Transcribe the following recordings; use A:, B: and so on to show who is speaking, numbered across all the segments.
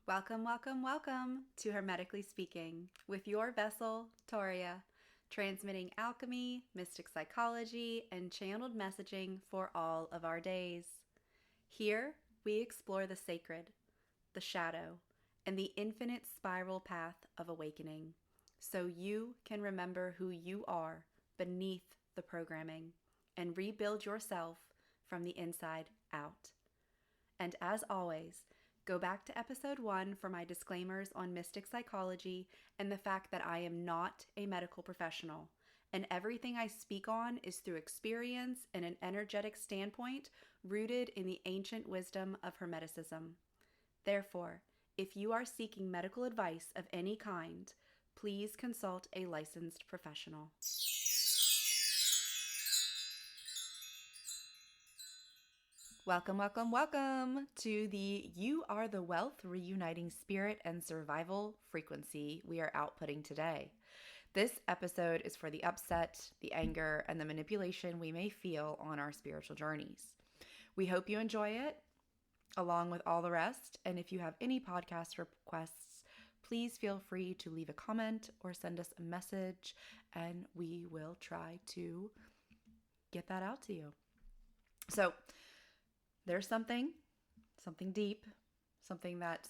A: Welcome, welcome, welcome to Hermetically Speaking with your vessel, Toriea, transmitting alchemy, mystic psychology, and channeled messaging for all of our days. Here, we explore the sacred, the shadow, and the infinite spiral path of awakening so you can remember who you are beneath the programming and rebuild yourself from the inside out. And as always, go back to episode 1 for my disclaimers on mystic psychology and the fact that I am not a medical professional, and everything I speak on is through experience and an energetic standpoint rooted in the ancient wisdom of Hermeticism. Therefore, if you are seeking medical advice of any kind, please consult a licensed professional. Welcome, welcome, welcome to the You Are the Wealth Reuniting Spirit and Survival frequency we are outputting today. This episode is for the upset, the anger, and the manipulation we may feel on our spiritual journeys. We hope you enjoy it, along with all the rest. And if you have any podcast requests, please feel free to leave a comment or send us a message, and we will try to get that out to you. So, there's something deep, something that's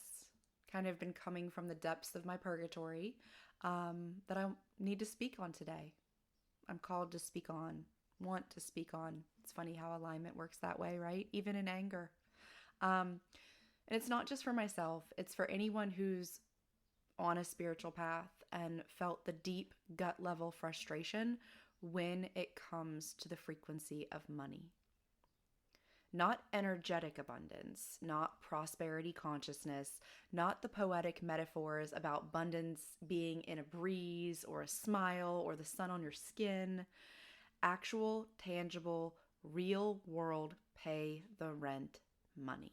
A: kind of been coming from the depths of my purgatory that I need to speak on today. I'm called to speak on, want to speak on. It's funny how alignment works that way, right? Even in anger. And it's not just for myself. It's for anyone who's on a spiritual path and felt the deep gut level frustration when it comes to the frequency of money. Not energetic abundance, not prosperity consciousness, not the poetic metaphors about abundance being in a breeze or a smile or the sun on your skin. Actual, tangible, real world pay the rent money.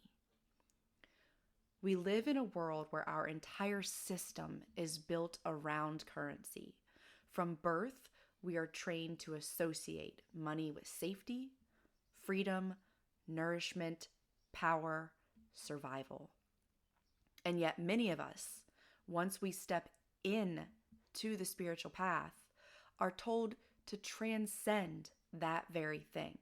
A: We live in a world where our entire system is built around currency. From birth, we are trained to associate money with safety, freedom, nourishment, power, survival. And yet many of us, once we step in to the spiritual path, are told to transcend that very thing.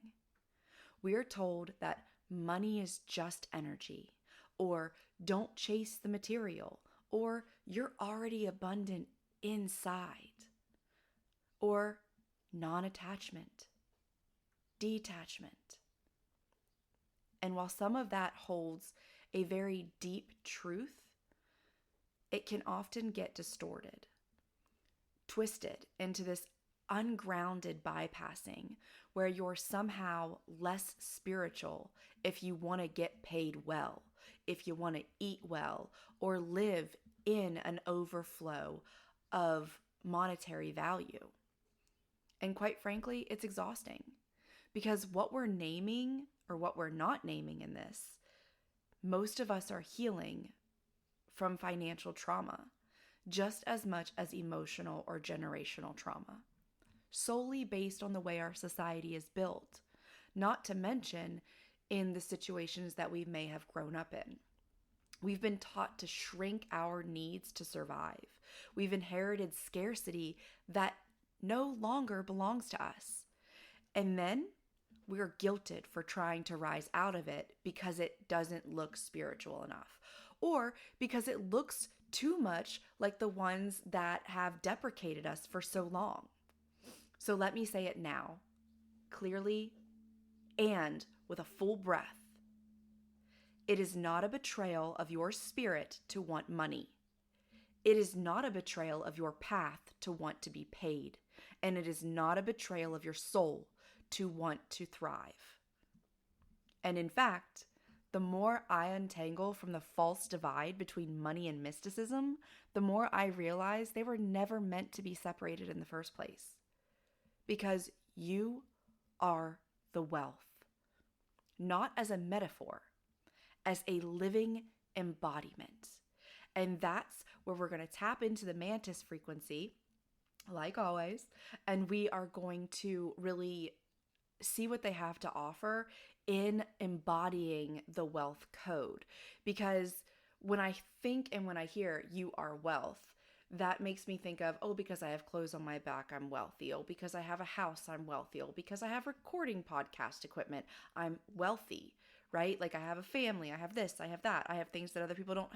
A: We are told that money is just energy, or don't chase the material, or you're already abundant inside, or non-attachment, detachment. And while some of that holds a very deep truth, it can often get distorted, twisted into this ungrounded bypassing where you're somehow less spiritual if you want to get paid well, if you want to eat well, or live in an overflow of monetary value. And quite frankly, it's exhausting because what we're naming or what we're not naming in this, most of us are healing from financial trauma just as much as emotional or generational trauma, solely based on the way our society is built, not to mention in the situations that we may have grown up in. We've been taught to shrink our needs to survive. We've inherited scarcity that no longer belongs to us. And then we're guilted for trying to rise out of it because it doesn't look spiritual enough, or because it looks too much like the ones that have deprecated us for so long. So let me say it now, clearly and with a full breath. It is not a betrayal of your spirit to want money. It is not a betrayal of your path to want to be paid. And it is not a betrayal of your soul to want to thrive. And in fact, the more I untangle from the false divide between money and mysticism, the more I realize they were never meant to be separated in the first place. Because you are the wealth, not as a metaphor, as a living embodiment. And that's where we're going to tap into the Mantis frequency, like always, and we are going to really see what they have to offer in embodying the wealth code. Because When I think and when I hear you are wealth, that makes me think of, oh, because I have clothes on my back, I'm wealthy. Oh, because I have a house, I'm wealthy. Oh, because I have recording podcast equipment, I'm wealthy, right? Like I have a family, I have this, I have that. I have things that other people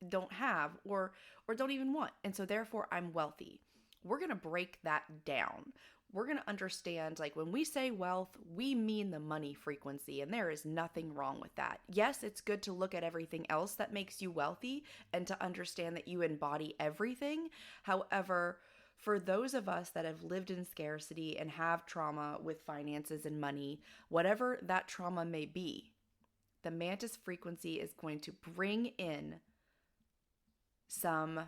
A: don't have, or don't even want. And so therefore I'm wealthy. We're going to break that down. We're going to understand, like, when we say wealth, we mean the money frequency, and there is nothing wrong with that. Yes, it's good to look at everything else that makes you wealthy and to understand that you embody everything. However, for those of us that have lived in scarcity and have trauma with finances and money, whatever that trauma may be, the Mantis frequency is going to bring in some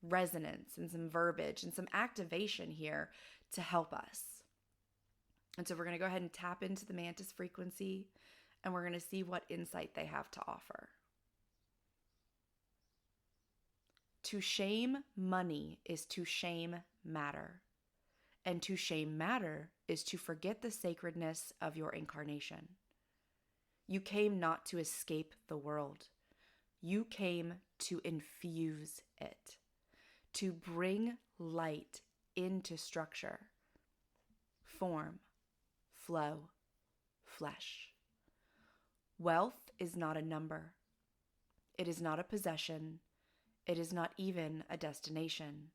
A: resonance and some verbiage and some activation here to help us. And so we're going to go ahead and tap into the Mantis frequency, and we're going to see what insight they have to offer. To shame money is to shame matter. And to shame matter is to forget the sacredness of your incarnation. You came not to escape the world. You came to infuse it, to bring light into structure, form, flow, flesh. Wealth is not a number. It is not a possession. It is not even a destination.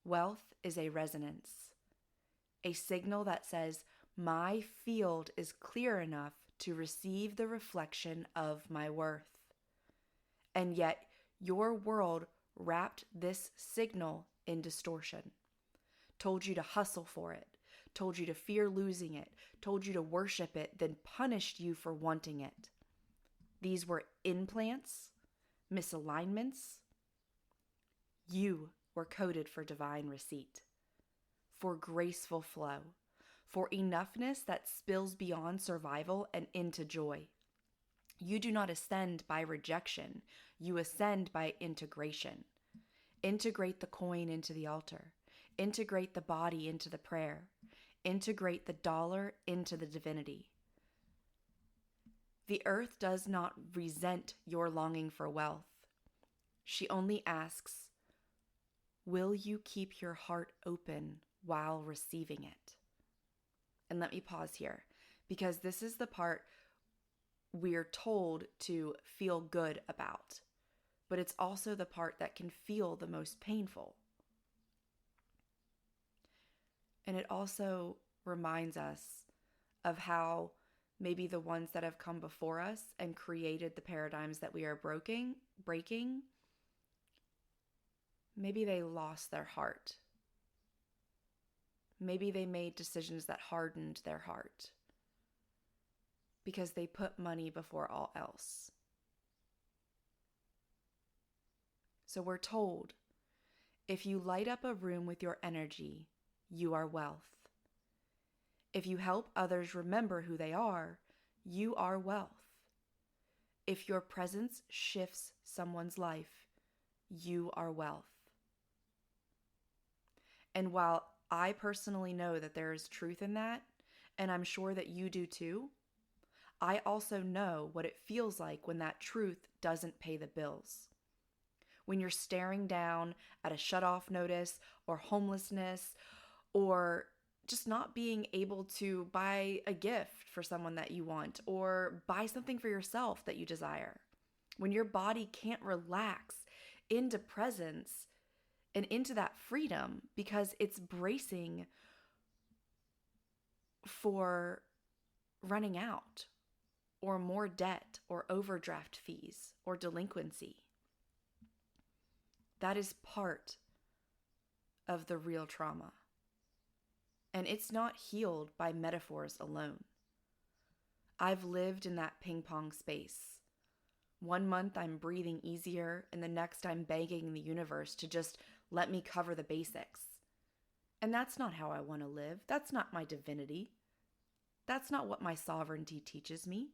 A: Wealth is a resonance, a signal that says, my field is clear enough to receive the reflection of my worth. And yet, your world wrapped this signal in distortion, told you to hustle for it, told you to fear losing it, told you to worship it, then punished you for wanting it. These were implants, misalignments. You were coded for divine receipt, for graceful flow, for enoughness that spills beyond survival and into joy. You do not ascend by rejection. You ascend by integration. Integrate the coin into the altar. Integrate the body into the prayer. Integrate the dollar into the divinity. The earth does not resent your longing for wealth. She only asks, will you keep your heart open while receiving it? And let me pause here, because this is the part we're told to feel good about, but it's also the part that can feel the most painful. And it also reminds us of how maybe the ones that have come before us and created the paradigms that we are breaking, maybe they lost their heart. Maybe they made decisions that hardened their heart because they put money before all else. So we're told, if you light up a room with your energy, you are wealth. If you help others remember who they are, you are wealth. If your presence shifts someone's life, you are wealth. And while I personally know that there is truth in that, and I'm sure that you do too, I also know what it feels like when that truth doesn't pay the bills. When you're staring down at a shut-off notice or homelessness, or just not being able to buy a gift for someone that you want or buy something for yourself that you desire. When your body can't relax into presence and into that freedom because it's bracing for running out or more debt or overdraft fees or delinquency. That is part of the real trauma. And it's not healed by metaphors alone. I've lived in that ping-pong space. 1 month I'm breathing easier, and the next I'm begging the universe to just let me cover the basics. And that's not how I want to live. That's not my divinity. That's not what my sovereignty teaches me.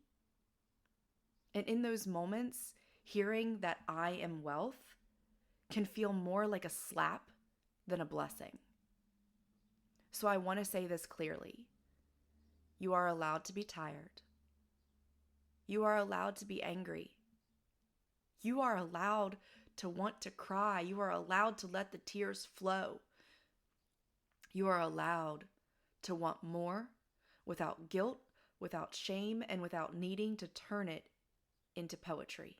A: And in those moments, hearing that I am wealth can feel more like a slap than a blessing. So I want to say this clearly. You are allowed to be tired. You are allowed to be angry. You are allowed to want to cry. You are allowed to let the tears flow. You are allowed to want more without guilt, without shame, and without needing to turn it into poetry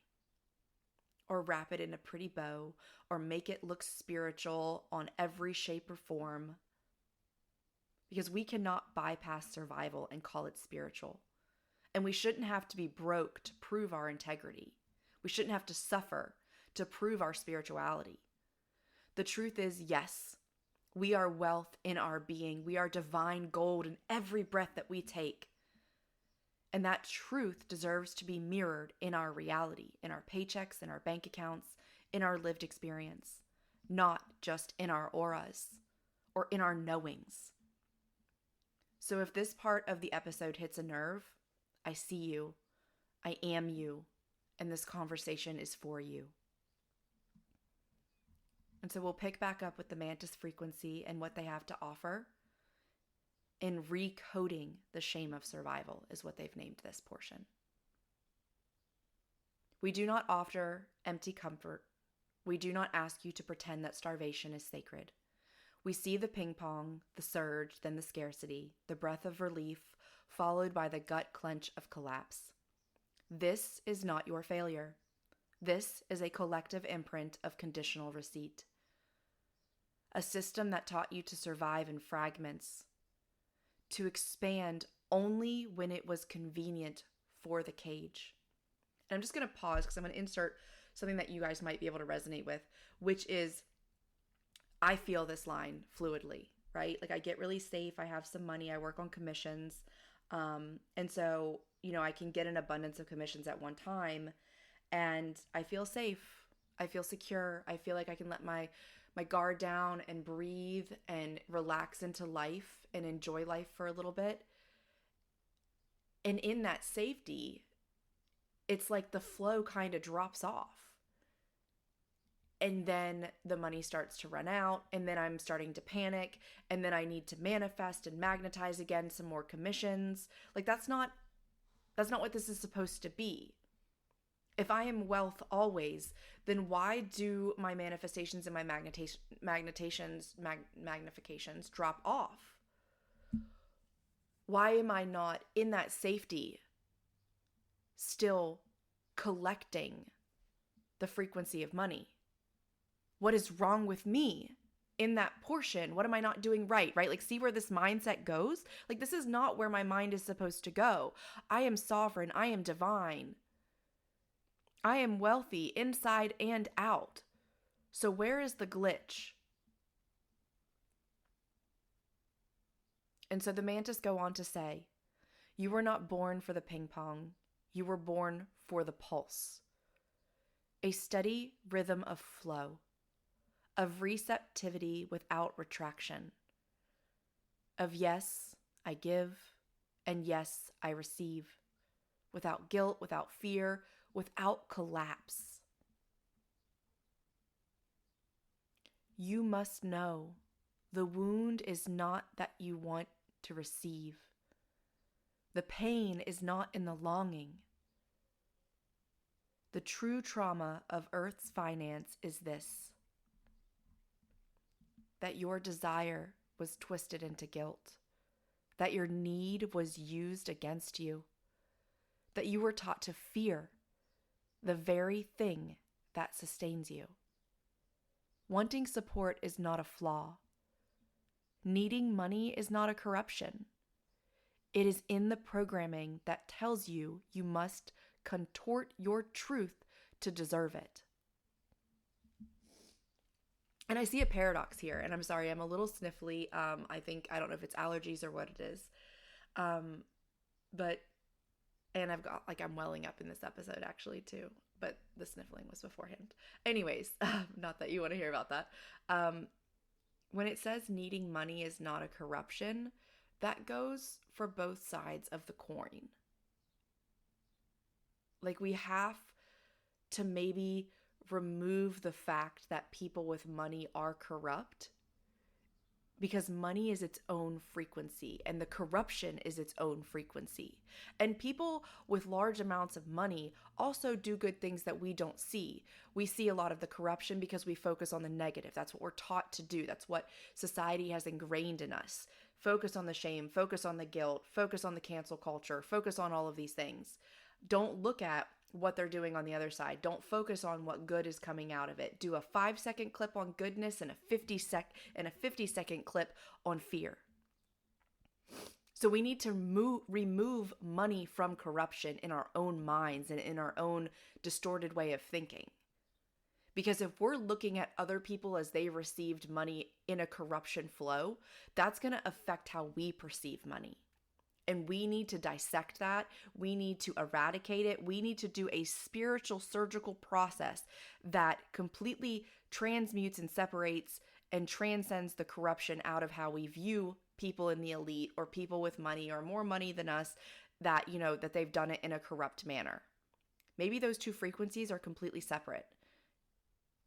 A: or wrap it in a pretty bow or make it look spiritual on every shape or form. Because we cannot bypass survival and call it spiritual. And we shouldn't have to be broke to prove our integrity. We shouldn't have to suffer to prove our spirituality. The truth is, yes, we are wealth in our being. We are divine gold in every breath that we take. And that truth deserves to be mirrored in our reality, in our paychecks, in our bank accounts, in our lived experience, not just in our auras or in our knowings. So if this part of the episode hits a nerve, I see you, I am you, and this conversation is for you. And so we'll pick back up with the Mantis frequency and what they have to offer. And recoding the shame of survival is what they've named this portion. We do not offer empty comfort. We do not ask you to pretend that starvation is sacred. We see the ping-pong, the surge, then the scarcity, the breath of relief, followed by the gut clench of collapse. This is not your failure. This is a collective imprint of conditional receipt. A system that taught you to survive in fragments, to expand only when it was convenient for the cage. And I'm just going to pause because I'm going to insert something that you guys might be able to resonate with, which is, I feel this line fluidly, right? Like I get really safe. I have some money. I work on commissions. And so, I can get an abundance of commissions at one time and I feel safe. I feel secure. I feel like I can let my guard down and breathe and relax into life and enjoy life for a little bit. And in that safety, it's like the flow kind of drops off. And then the money starts to run out, and then I'm starting to panic, and then I need to manifest and magnetize again some more commissions. Like that's not what this is supposed to be. If I am wealth always, then why do my manifestations and my magnifications drop off? Why am I not in that safety still collecting the frequency of money? What is wrong with me in that portion? What am I not doing right? Like, see where this mindset goes? Like, this is not where my mind is supposed to go. I am sovereign. I am divine. I am wealthy inside and out. So where is the glitch? And so the Mantis go on to say, you were not born for the ping pong. You were born for the pulse. A steady rhythm of flow, of receptivity without retraction, of yes, I give, and yes, I receive, without guilt, without fear, without collapse. You must know the wound is not that you want to receive. The pain is not in the longing. The true trauma of Earth's finance is this: that your desire was twisted into guilt, that your need was used against you, that you were taught to fear the very thing that sustains you. Wanting support is not a flaw. Needing money is not a corruption. It is in the programming that tells you you must contort your truth to deserve it. And I see a paradox here, and I'm sorry, I'm a little sniffly. I don't know if it's allergies or what it is. And I'm welling up in this episode actually too, but the sniffling was beforehand. Anyways, not that you want to hear about that. When it says needing money is not a corruption, that goes for both sides of the coin. Like, we have to maybe remove the fact that people with money are corrupt because money is its own frequency and the corruption is its own frequency. And people with large amounts of money also do good things that we don't see. We see a lot of the corruption because we focus on the negative. That's what we're taught to do. That's what society has ingrained in us. Focus on the shame, focus on the guilt, focus on the cancel culture, focus on all of these things. Don't look at what they're doing on the other side. Don't focus on what good is coming out of it. Do a 5-second clip on goodness and a 50-second clip on fear. So we need to remove money from corruption in our own minds and in our own distorted way of thinking. Because if we're looking at other people as they received money in a corruption flow, that's going to affect how we perceive money. And we need to dissect that. We need to eradicate it. We need to do a spiritual surgical process that completely transmutes and separates and transcends the corruption out of how we view people in the elite or people with money or more money than us that, that they've done it in a corrupt manner. Maybe those two frequencies are completely separate.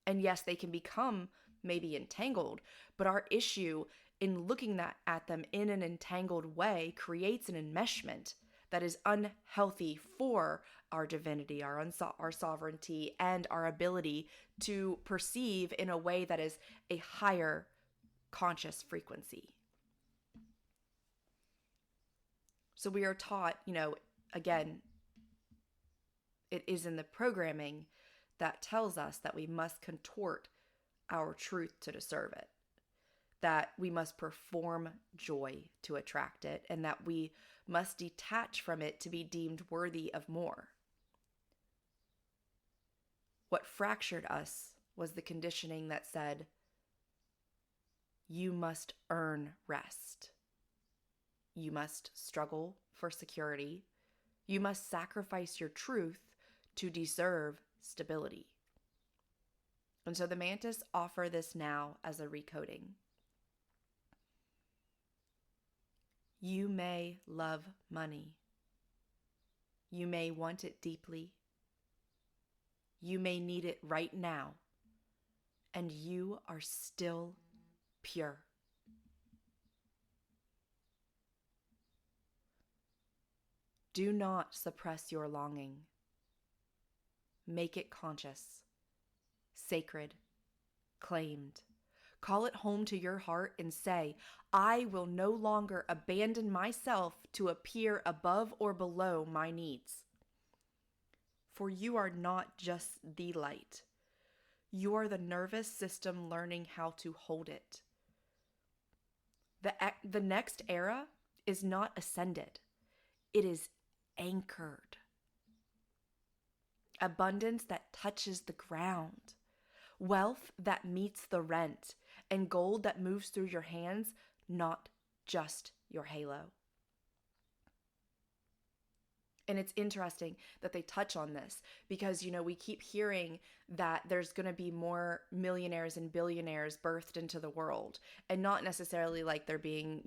A: And yes, they can become maybe entangled, but our issue in looking at them in an entangled way creates an enmeshment that is unhealthy for our divinity, our sovereignty, and our ability to perceive in a way that is a higher conscious frequency. So we are taught, again, it is in the programming that tells us that we must contort our truth to deserve it, that we must perform joy to attract it, and that we must detach from it to be deemed worthy of more. What fractured us was the conditioning that said, you must earn rest. You must struggle for security. You must sacrifice your truth to deserve stability. And so the Mantis offer this now as a recoding. You may love money. You may want it deeply. You may need it right now. And you are still pure. Do not suppress your longing. Make it conscious, sacred, claimed. Call it home to your heart and say, I will no longer abandon myself to appear above or below my needs. For you are not just the light. You are the nervous system learning how to hold it. The next era is not ascended. It is anchored. Abundance that touches the ground. Wealth that meets the rent. And gold that moves through your hands, not just your halo. And it's interesting that they touch on this because, we keep hearing that there's going to be more millionaires and billionaires birthed into the world, and not necessarily like they're being,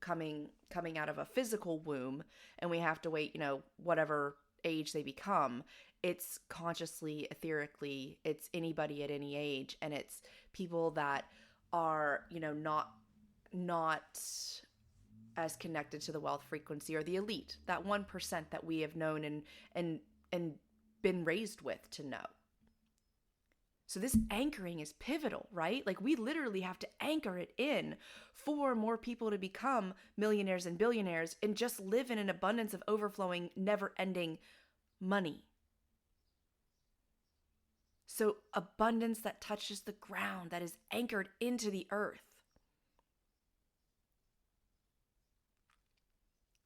A: coming out of a physical womb and we have to wait, whatever age they become. It's consciously, etherically, it's anybody at any age. And it's people that are, not as connected to the wealth frequency or the elite, that 1% that we have known and been raised with to know. So this anchoring is pivotal, right? Like we literally have to anchor it in for more people to become millionaires and billionaires and just live in an abundance of overflowing, never-ending money. So abundance that touches the ground, that is anchored into the earth.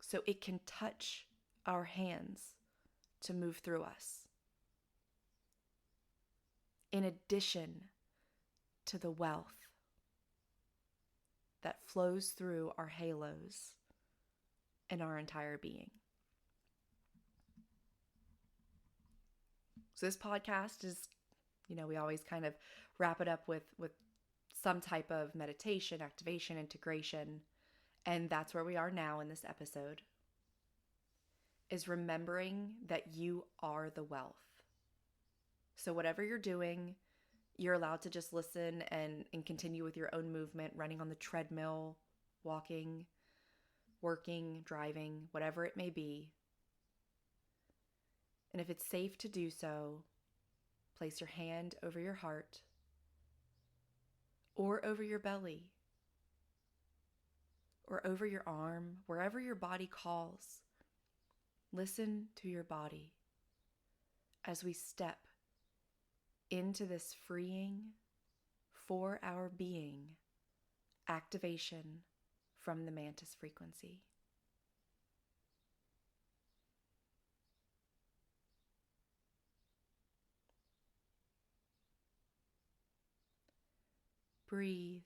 A: So it can touch our hands to move through us. In addition to the wealth that flows through our halos and our entire being. So this podcast is, we always kind of wrap it up with some type of meditation, activation, integration. And that's where we are now in this episode, is remembering that you are the wealth. So whatever you're doing, You're allowed to just listen and continue with your own movement, running on the treadmill, walking, working, driving, whatever it may be. And if it's safe to do so, place your hand over your heart or over your belly or over your arm, wherever your body calls. Listen to your body as we step into this freeing for our being activation from the Mantis frequency. Breathe.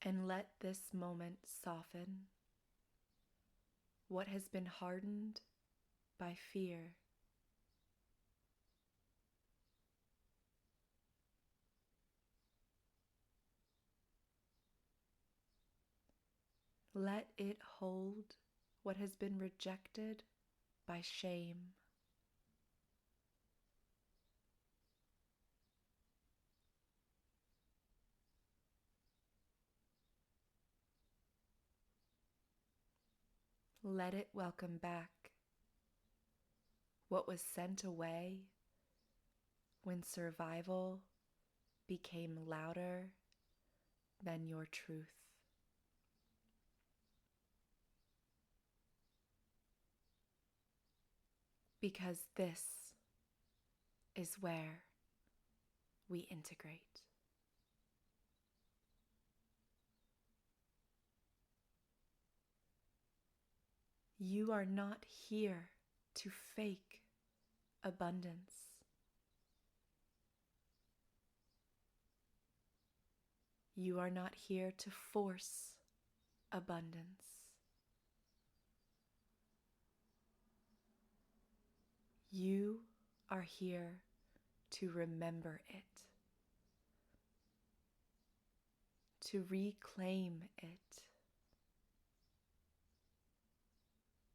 A: And let this moment soften what has been hardened by fear. Let it hold what has been rejected by shame. Let it welcome back what was sent away when survival became louder than your truth. Because this is where we integrate. You are not here to fake abundance. You are not here to force abundance. You are here to remember it, to reclaim it,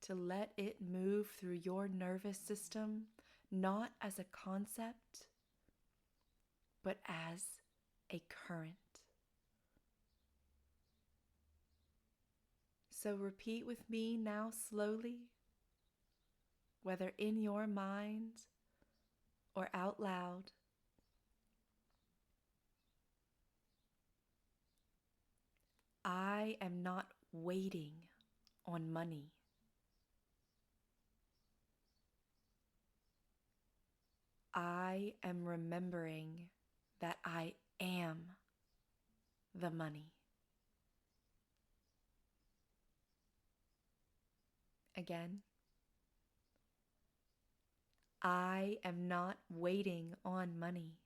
A: to let it move through your nervous system, not as a concept, but as a current. So repeat with me now slowly, whether in your mind or out loud. I am not waiting on money. I am remembering that I am the money. Again, I am not waiting on money.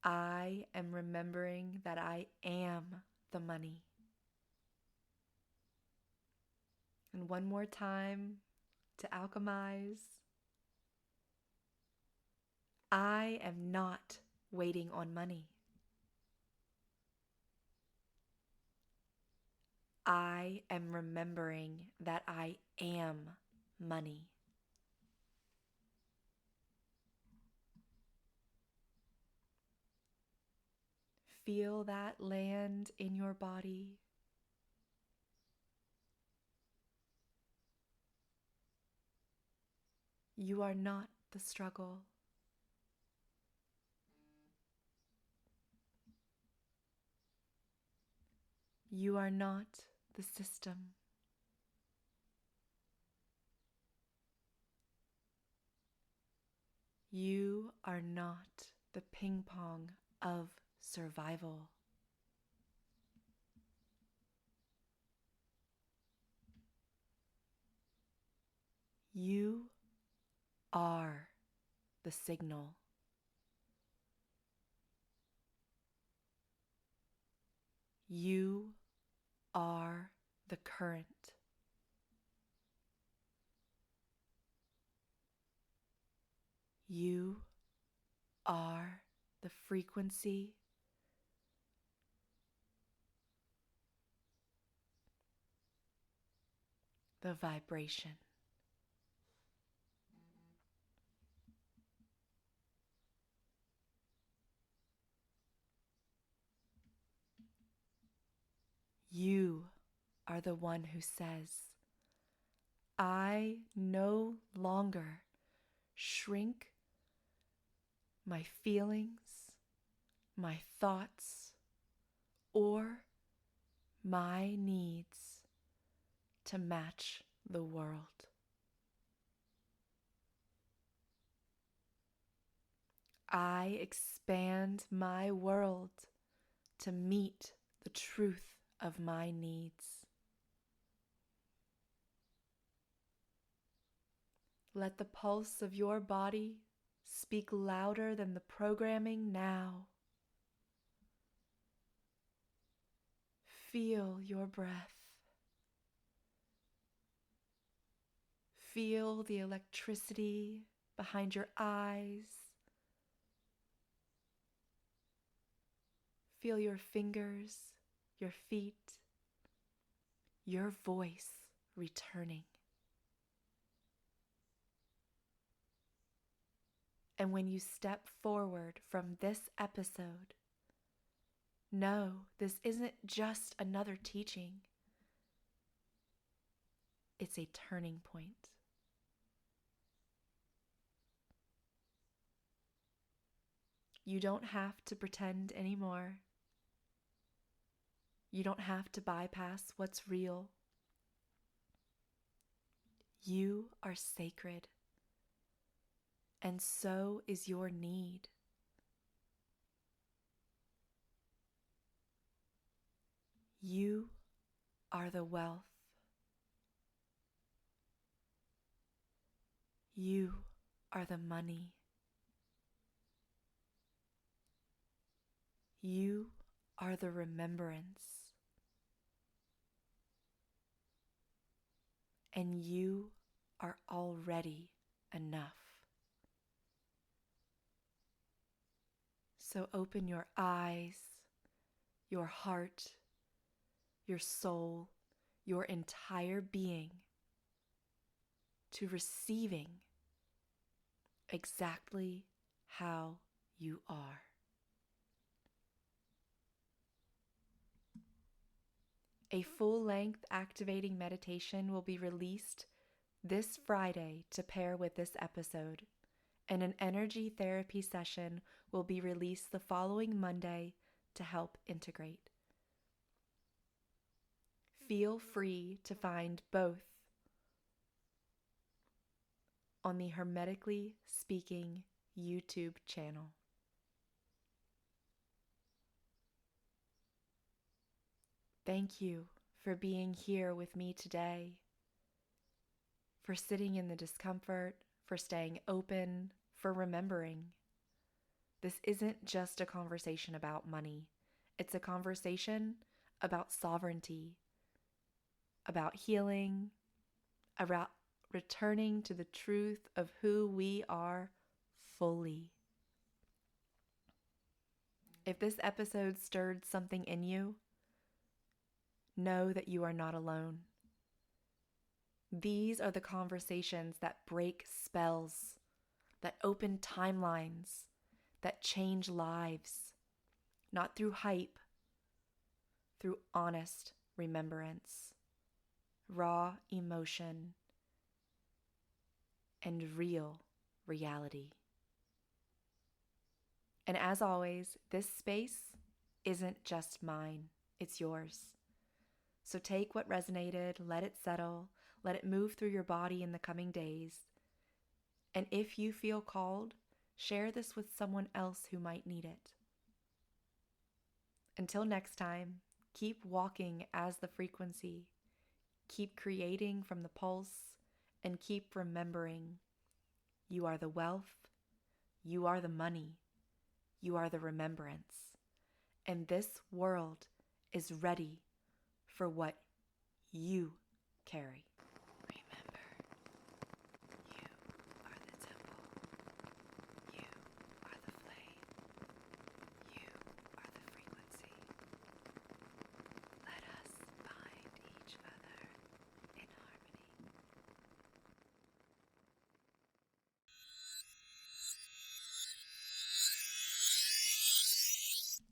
A: I am remembering that I am the money. And one more time to alchemize. I am not waiting on money. I am remembering that I am money. Feel that land in your body. You are not the struggle. You are not the system. You are not the ping-pong of survival. You are the signal. You are the current. You are the frequency the vibration. You are the one who says, I no longer shrink my feelings, my thoughts, or my needs to match the world. I expand my world to meet the truth of my needs. Let the pulse of your body speak louder than the programming now. Feel your breath. Feel the electricity behind your eyes. Feel your fingers, your feet, your voice returning. And when you step forward from this episode, know this isn't just another teaching. It's a turning point. You don't have to pretend anymore. You don't have to bypass what's real. You are sacred, and so is your need. You are the wealth. You are the money. You are the remembrance. And you are already enough. So open your eyes, your heart, your soul, your entire being to receiving exactly how you are. A full-length activating meditation will be released this Friday to pair with this episode, and an energy therapy session will be released the following Monday to help integrate. Feel free to find both on the Hermetically Speaking YouTube channel. Thank you for being here with me today, for sitting in the discomfort, for staying open, for remembering. This isn't just a conversation about money. It's a conversation about sovereignty, about healing, about returning to the truth of who we are fully. If this episode stirred something in you, know that you are not alone. These are the conversations that break spells, that open timelines, that change lives, not through hype, through honest remembrance, raw emotion, and real reality. And as always, this space isn't just mine, it's yours. So take what resonated, let it settle, let it move through your body in the coming days. And if you feel called, share this with someone else who might need it. Until next time, keep walking as the frequency, keep creating from the pulse, and keep remembering you are the wealth, you are the money, you are the remembrance, and this world is ready for what you carry. Remember, you are the temple, you are the flame, you are the frequency. Let us find each other in harmony.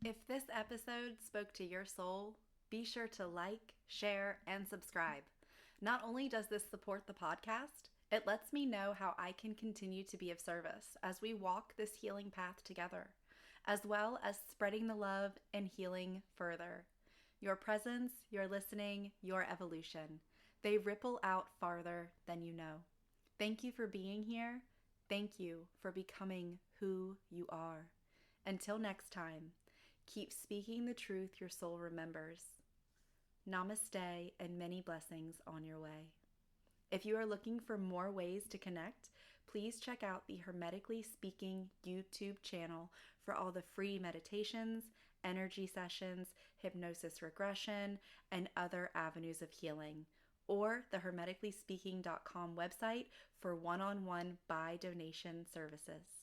A: If this episode spoke to your soul, be sure to like, share, and subscribe. Not only does this support the podcast, it lets me know how I can continue to be of service as we walk this healing path together, as well as spreading the love and healing further. Your presence, your listening, your evolution, they ripple out farther than you know. Thank you for being here. Thank you for becoming who you are. Until next time, keep speaking the truth your soul remembers. Namaste and many blessings on your way. If you are looking for more ways to connect, please check out the Hermetically Speaking YouTube channel for all the free meditations, energy sessions, hypnosis regression, and other avenues of healing, or the hermeticallyspeaking.com website for one-on-one by donation services.